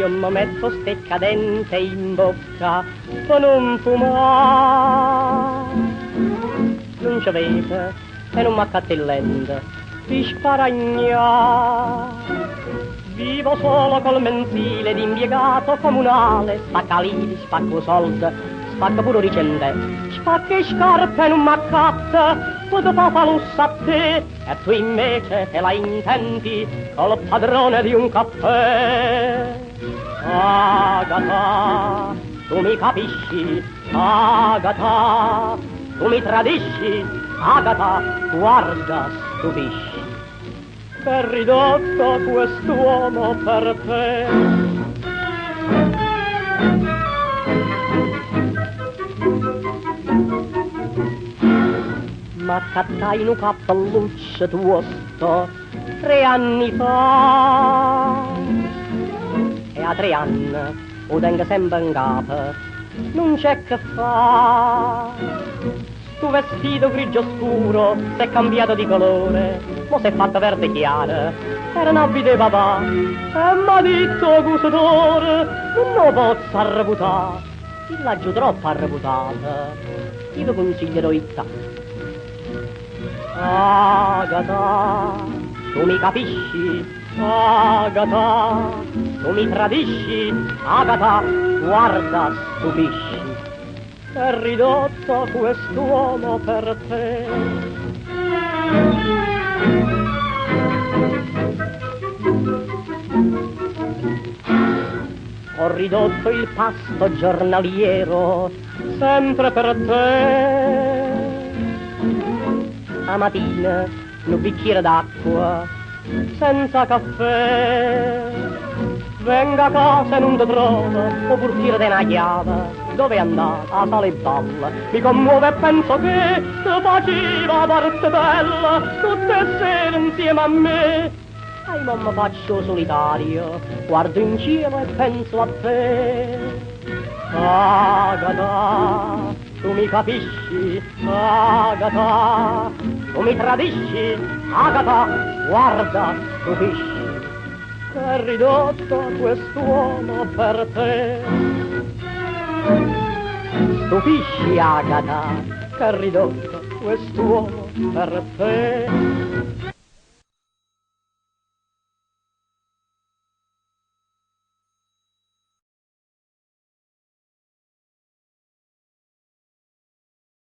io mi metto ste cadente in bocca per non fumare. Non ci vede e non m'accatellente di sparagnare. Vivo solo col mensile d'impiegato comunale, spacca lì, spacco soldi, spacca pure ricende, spacca le scarpe e non m'accatta, poi dopo fa lusso a te, e tu invece te la intendi col padrone di un caffè. Agata, tu mi capisci, Agata, tu mi tradisci, Agata, guarda, stupisci. È ridotto quest'uomo per te. M'accattai in un cappelluccio tuo sto 3 anni fa. E a 3 anni lo tengo sempre in capo, non c'è che fa. Tu vestito grigio scuro, s'è cambiato di colore, mo s'è fatto verde chiaro, era un abito di papà, e m'ha detto gustore, non lo posso arreputare, il l'aggiù troppo arreputato, io vi consiglierò il ta. Agata, tu mi capisci, Agata, tu mi tradisci, Agata, guarda, stupisci. È ridotto quest'uomo per te. Ho ridotto il pasto giornaliero sempre per te. A mattina un bicchiere d'acqua senza caffè. Venga a casa e non ti trova, o portiere di una chiave. Dove è andata a sale e balla? Mi commuove e penso che ti faceva parte bella tutte le sere insieme a me. E non mi faccio solitario, guardo in cielo e penso a te. Agata, tu mi capisci, Agata, tu mi tradisci, Agata, guarda, stupisci. È ridotto quest'uomo per te. Stupisci, Agata, che è ridotto quest'uomo per te.